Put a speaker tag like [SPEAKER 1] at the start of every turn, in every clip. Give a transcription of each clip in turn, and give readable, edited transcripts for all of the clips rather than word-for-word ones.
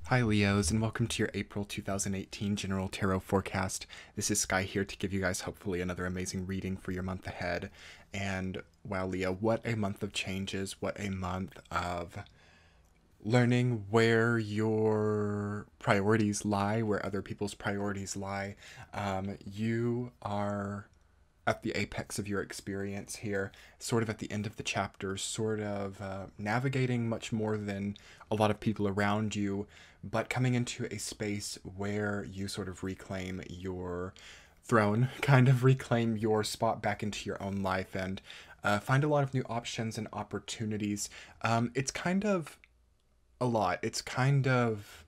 [SPEAKER 1] Hi Leos, and welcome to your April 2018 General Tarot Forecast. This is Sky here to give you guys hopefully another amazing reading for your month ahead. And wow, Leo, what a month of changes, what a month of learning where your priorities lie, where other people's priorities lie. You are at the apex of your experience here, sort of at the end of the chapter, sort of navigating much more than a lot of people around you, but coming into a space where you sort of reclaim your throne, kind of reclaim your spot back into your own life, and find a lot of new options and opportunities. It's kind of a lot. It's kind of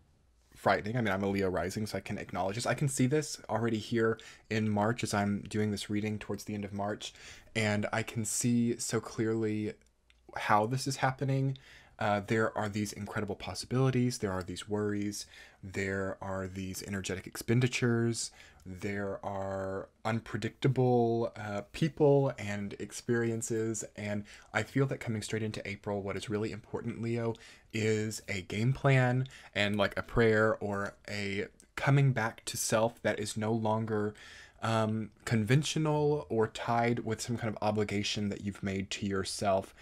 [SPEAKER 1] frightening. I mean, I'm a Leo rising, so I can acknowledge this. I can see this already here in March as I'm doing this reading towards the end of March, and I can see so clearly how this is happening. There are these incredible possibilities, there are these worries, there are these energetic expenditures, there are unpredictable people and experiences, and I feel that coming straight into April, what is really important, Leo, is a game plan and like a prayer or a coming back to self that is no longer conventional or tied with some kind of obligation that you've made to yourself.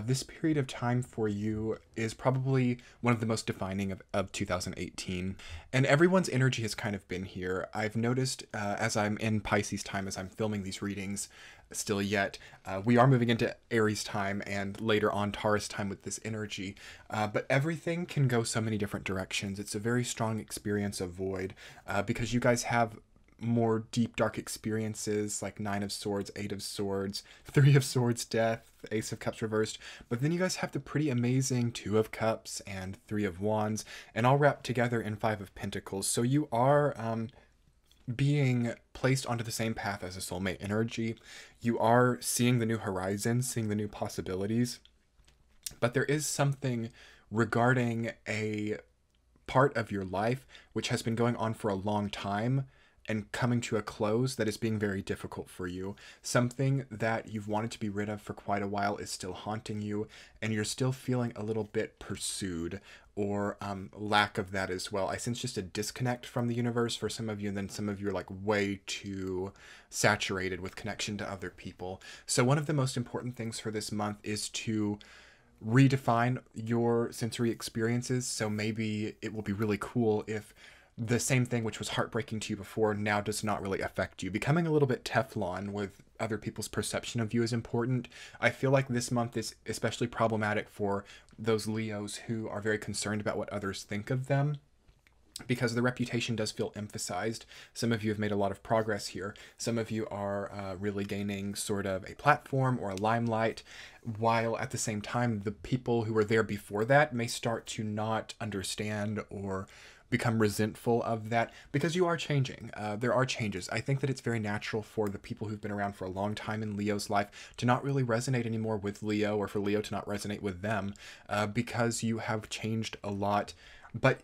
[SPEAKER 1] This period of time for you is probably one of the most defining of 2018. And everyone's energy has kind of been here. I've noticed as I'm in Pisces time, as I'm filming these readings still yet, we are moving into Aries time and later on Taurus time with this energy. But everything can go so many different directions. It's a very strong experience of void because you guys have more deep dark experiences like Nine of Swords, Eight of Swords, Three of Swords, Death, Ace of Cups reversed, but then you guys have the pretty amazing Two of Cups and Three of Wands, and all wrapped together in Five of Pentacles. So you are being placed onto the same path as a soulmate energy. You are seeing the new horizons, seeing the new possibilities, but there is something regarding a part of your life which has been going on for a long time and coming to a close that is being very difficult for you. Something that you've wanted to be rid of for quite a while is still haunting you, and you're still feeling a little bit pursued, or lack of that as well. I sense just a disconnect from the universe for some of you, and then some of you are like way too saturated with connection to other people. So one of the most important things for this month is to redefine your sensory experiences. So maybe it will be really cool if the same thing which was heartbreaking to you before now does not really affect you. Becoming a little bit Teflon with other people's perception of you is important. I feel like this month is especially problematic for those Leos who are very concerned about what others think of them, because the reputation does feel emphasized. Some of you have made a lot of progress here. Some of you are really gaining sort of a platform or a limelight, while at the same time, the people who were there before that may start to not understand or become resentful of that, because you are changing. There are changes. I think that it's very natural for the people who've been around for a long time in Leo's life to not really resonate anymore with Leo, or for Leo to not resonate with them, because you have changed a lot. But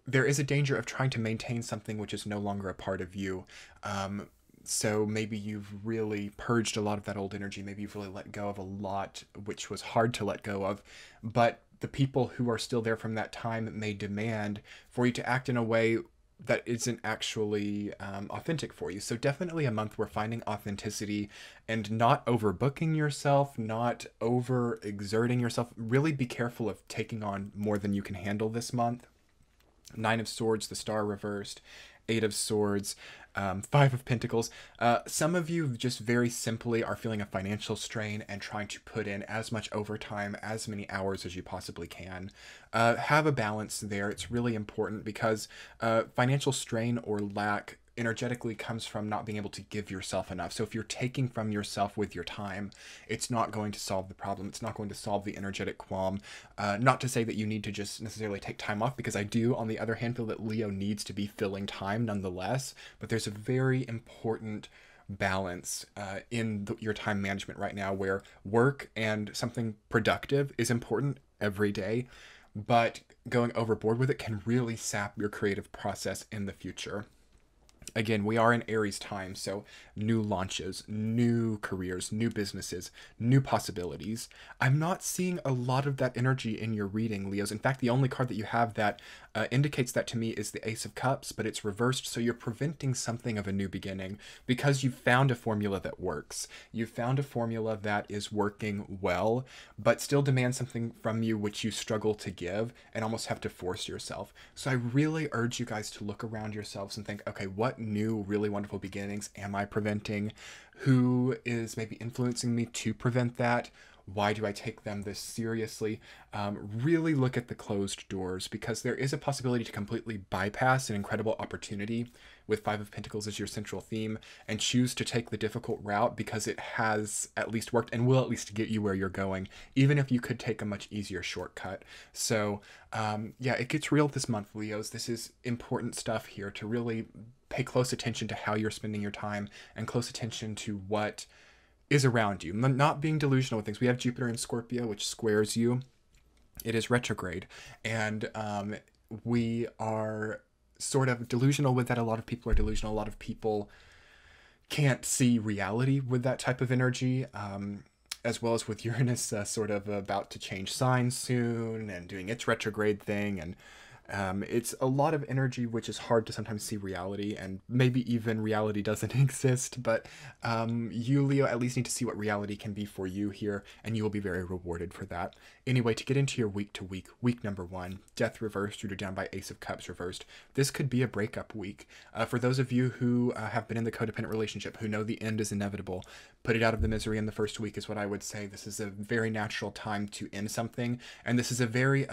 [SPEAKER 1] there is a danger of trying to maintain something which is no longer a part of you. So maybe you've really purged a lot of that old energy. Maybe you've really let go of a lot which was hard to let go of. But the people who are still there from that time may demand for you to act in a way that isn't actually authentic for you. So definitely a month where finding authenticity and not overbooking yourself, not over exerting yourself. Really be careful of taking on more than you can handle this month. Nine of Swords, the Star reversed, Eight of Swords, Five of Pentacles. Some of you just very simply are feeling a financial strain and trying to put in as much overtime, as many hours as you possibly can. Have a balance there. It's really important, because financial strain or lack energetically comes from not being able to give yourself enough. So if you're taking from yourself with your time, it's not going to solve the problem. It's not going to solve the energetic qualm. Not to say that you need to just necessarily take time off, because I do, on the other hand, feel that Leo needs to be filling time nonetheless. But there's a very important balance in your time management right now, where work and something productive is important every day, but going overboard with it can really sap your creative process in the future. Again, we are in Aries time, so new launches, new careers, new businesses, new possibilities. I'm not seeing a lot of that energy in your reading, Leos. In fact, the only card that you have that indicates that to me is the Ace of Cups, but it's reversed, so you're preventing something of a new beginning because you've found a formula that works. You've found a formula that is working well, but still demands something from you which you struggle to give and almost have to force yourself. So I really urge you guys to look around yourselves and think, okay, what new really wonderful beginnings am I preventing? Who is maybe influencing me to prevent that? Why do I take them this seriously? Really look at the closed doors, because there is a possibility to completely bypass an incredible opportunity with Five of Pentacles as your central theme and choose to take the difficult route because it has at least worked and will at least get you where you're going, even if you could take a much easier shortcut. So yeah, it gets real this month, Leos. This is important stuff here to really pay close attention to how you're spending your time and close attention to what is around you. Not being delusional with things. We have Jupiter in Scorpio, which squares you. It is retrograde. And we are sort of delusional with that. A lot of people are delusional. A lot of people can't see reality with that type of energy. As well as with Uranus sort of about to change signs soon and doing its retrograde thing. And it's a lot of energy which is hard to sometimes see reality, and maybe even reality doesn't exist, but you, Leo, at least need to see what reality can be for you here, and you will be very rewarded for that. Anyway, to get into your week to week, week number 1, Death reversed, rooted down by Ace of Cups reversed. This could be a breakup week. For those of you who have been in the codependent relationship, who know the end is inevitable, put it out of the misery in the first week is what I would say. This is a very natural time to end something, and this is a very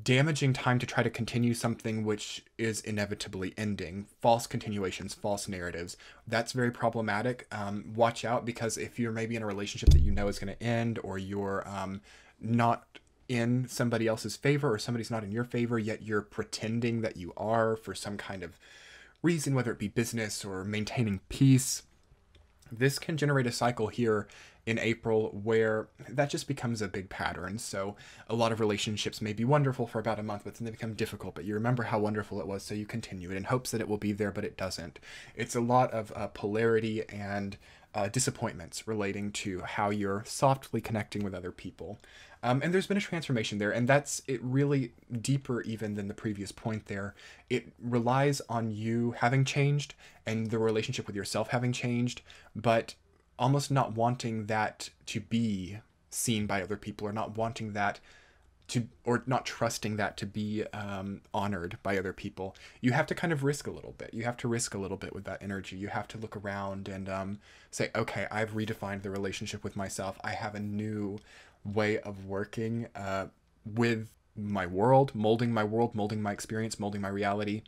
[SPEAKER 1] damaging time to try to continue something which is inevitably ending. False continuations, false narratives. That's very problematic. Watch out, because if you're maybe in a relationship that you know is going to end, or you're not in somebody else's favor, or somebody's not in your favor, yet you're pretending that you are for some kind of reason, whether it be business or maintaining peace, this can generate a cycle here in April where that just becomes a big pattern. So a lot of relationships may be wonderful for about a month, but then they become difficult, but you remember how wonderful it was, so you continue it in hopes that it will be there, but it doesn't. It's a lot of polarity and disappointments relating to how you're softly connecting with other people. And there's been a transformation there, and that's it, really deeper even than the previous point there. It relies on you having changed and the relationship with yourself having changed, but almost not wanting that to be seen by other people, or not wanting that to, or not trusting that to be honored by other people. You have to kind of risk a little bit. You have to risk a little bit with that energy. You have to look around and say, okay, I've redefined the relationship with myself. I have a new way of working with my world, molding my experience, molding my reality.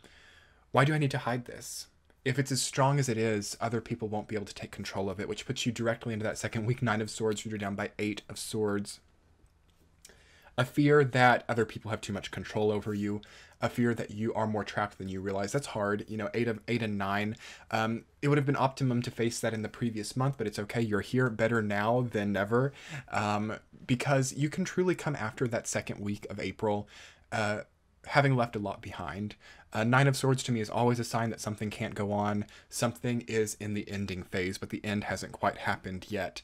[SPEAKER 1] Why do I need to hide this? If it's as strong as it is, other people won't be able to take control of it, which puts you directly into that second week, 9 of Swords, rooted down by 8 of Swords. A fear that other people have too much control over you, a fear that you are more trapped than you realize. That's hard. You know, 8 and 9. It would have been optimum to face that in the previous month, but it's okay. You're here, better now than never, because you can truly come after that second week of April, having left a lot behind. 9 of Swords to me is always a sign that something can't go on. Something is in the ending phase, but the end hasn't quite happened yet.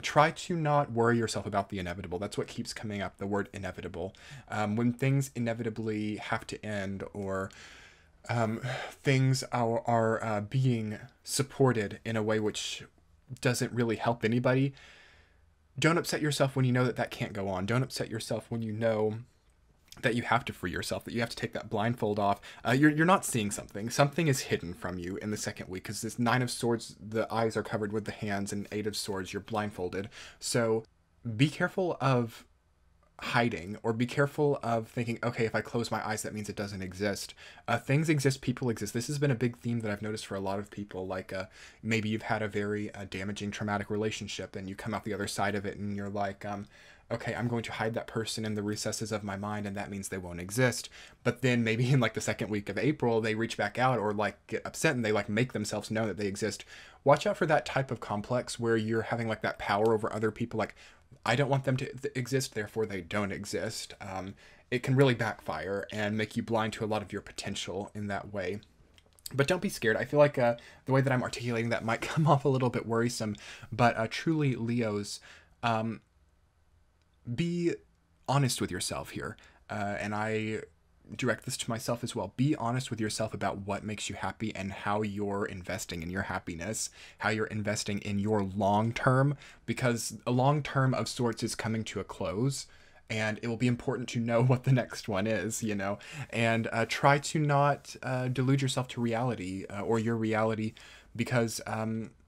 [SPEAKER 1] Try to not worry yourself about the inevitable. That's what keeps coming up, the word inevitable. When things inevitably have to end, or things are being supported in a way which doesn't really help anybody, don't upset yourself when you know that that can't go on. Don't upset yourself when you know that you have to free yourself, that you have to take that blindfold off. You're not seeing something. Something is hidden from you in the second week, because this 9 of Swords, the eyes are covered with the hands, and 8 of Swords, you're blindfolded. So be careful of hiding, or be careful of thinking, okay, if I close my eyes, that means it doesn't exist. Things exist, people exist. This has been a big theme that I've noticed for a lot of people. Like maybe you've had a very damaging, traumatic relationship, and you come out the other side of it, and you're like, okay, I'm going to hide that person in the recesses of my mind, and that means they won't exist. But then maybe in like the second week of April, they reach back out, or like get upset, and they like make themselves know that they exist. Watch out for that type of complex where you're having like that power over other people. Like, I don't want them to exist, therefore they don't exist. It can really backfire and make you blind to a lot of your potential in that way. But don't be scared. I feel like the way that I'm articulating that might come off a little bit worrisome, but truly, Leos, um, be honest with yourself here. And I direct this to myself as well. Be honest with yourself about what makes you happy and how you're investing in your happiness, how you're investing in your long term, because a long term of sorts is coming to a close. And it will be important to know what the next one is, you know, and try to not delude yourself to reality or your reality, because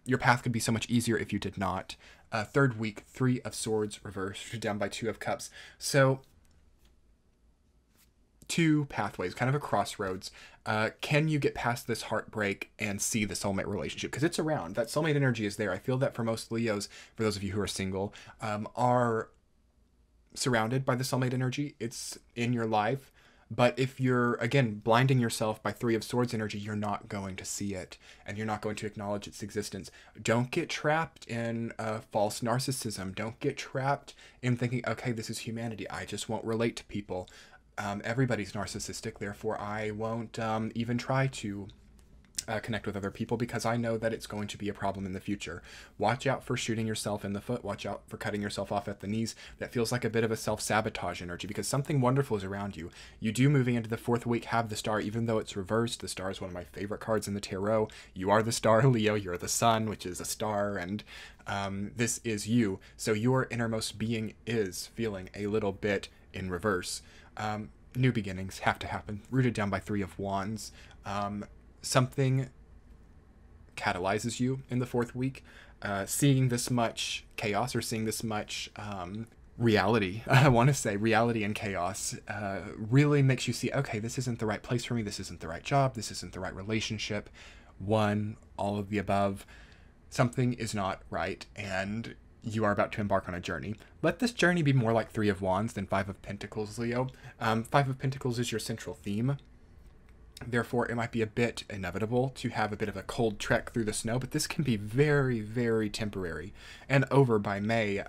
[SPEAKER 1] your path could be so much easier if you did not. Third week, 3 of Swords reversed, down by 2 of Cups. So 2 pathways, kind of a crossroads. Can you get past this heartbreak and see the soulmate relationship? Because it's around. That soulmate energy is there. I feel that for most Leos, for those of you who are single, are surrounded by the soulmate energy. It's in your life. But if you're, again, blinding yourself by 3 of Swords energy, you're not going to see it, and you're not going to acknowledge its existence. Don't get trapped in false narcissism. Don't get trapped in thinking, okay, this is humanity. I just won't relate to people. Everybody's narcissistic, therefore I won't even try to connect with other people, because I know that it's going to be a problem in the future. Watch out for shooting yourself in the foot. Watch out for cutting yourself off at the knees. That feels like a bit of a self-sabotage energy, because something wonderful is around you. You do, moving into the 4th week, have the star, even though it's reversed. The star is one of my favorite cards in the tarot. You are the star, Leo. You're the sun, which is a star, and this is you. So your innermost being is feeling a little bit in reverse. New beginnings have to happen. Rooted down by 3 of Wands. Something catalyzes you in the 4th week. Seeing this much chaos, or seeing this much reality, I want to say reality and chaos, really makes you see, okay, this isn't the right place for me. This isn't the right job. This isn't the right relationship. All of the above. Something is not right, and you are about to embark on a journey. Let this journey be more like 3 of Wands than 5 of Pentacles, Leo. 5 of Pentacles is your central theme. Therefore, it might be a bit inevitable to have a bit of a cold trek through the snow, but this can be very, very temporary and over by May,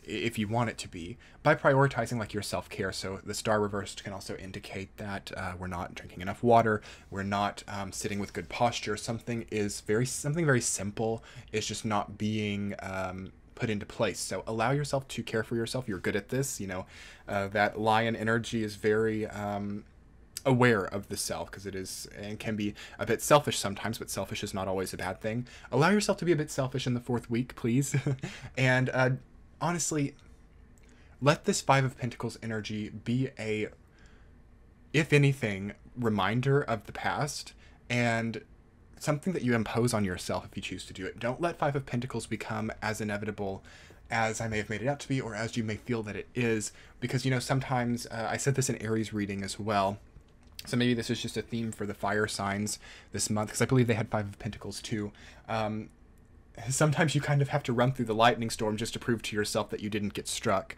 [SPEAKER 1] if you want it to be, by prioritizing like your self-care. So the star reversed can also indicate that we're not drinking enough water, we're not sitting with good posture. Something very simple is just not being put into place. So allow yourself to care for yourself. You're good at this. You know, that lion energy is very aware of the self, because it is and can be a bit selfish sometimes, but selfish is not always a bad thing. Allow yourself to be a bit selfish in the 4th week, please. And honestly, let this 5 of Pentacles energy be a, if anything, reminder of the past, and something that you impose on yourself if you choose to do it. Don't let 5 of Pentacles become as inevitable as I may have made it out to be, or as you may feel that it is, because, you know, sometimes, I said this in Aries reading as well, so maybe this is just a theme for the fire signs this month, because I believe they had 5 of Pentacles too. Sometimes you kind of have to run through the lightning storm just to prove to yourself that you didn't get struck.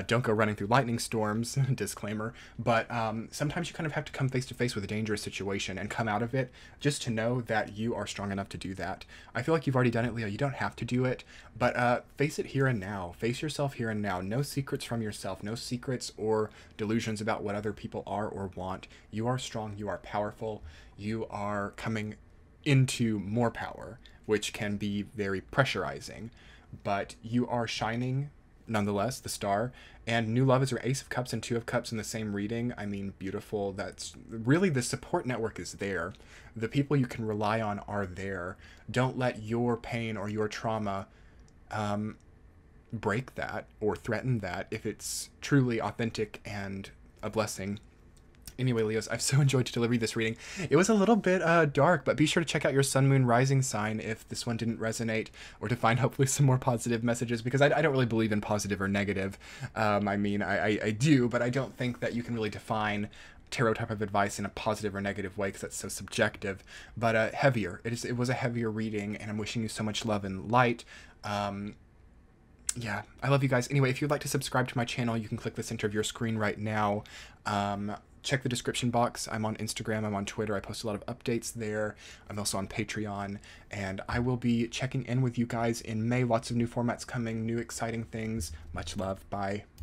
[SPEAKER 1] Don't go running through lightning storms, disclaimer, but sometimes you kind of have to come face to face with a dangerous situation and come out of it just to know that you are strong enough to do that. I feel like you've already done it, Leo. You don't have to do it, but face it here and now. Face yourself here and now. No secrets from yourself. No secrets or delusions about what other people are or want. You are strong. You are powerful. You are coming into more power, which can be very pressurizing, but you are shining nonetheless, the star. And new love is your Ace of Cups and 2 of Cups in the same reading. I mean, beautiful. That's really, the support network is there. The people you can rely on are there. Don't let your pain or your trauma break that or threaten that if it's truly authentic and a blessing. Anyway, Leos, I've so enjoyed to deliver this reading. It was a little bit dark, but be sure to check out your sun, moon, rising sign if this one didn't resonate, or to find hopefully some more positive messages, because I don't really believe in positive or negative. I mean, I do, but I don't think that you can really define tarot type of advice in a positive or negative way, because that's so subjective. But heavier. It was a heavier reading, and I'm wishing you so much love and light. Yeah, I love you guys. Anyway, if you'd like to subscribe to my channel, you can click the center of your screen right now. Check the description box. I'm on Instagram, I'm on Twitter. I post a lot of updates there. I'm also on Patreon, and I will be checking in with you guys in May. Lots of new formats coming, new exciting things. Much love. Bye.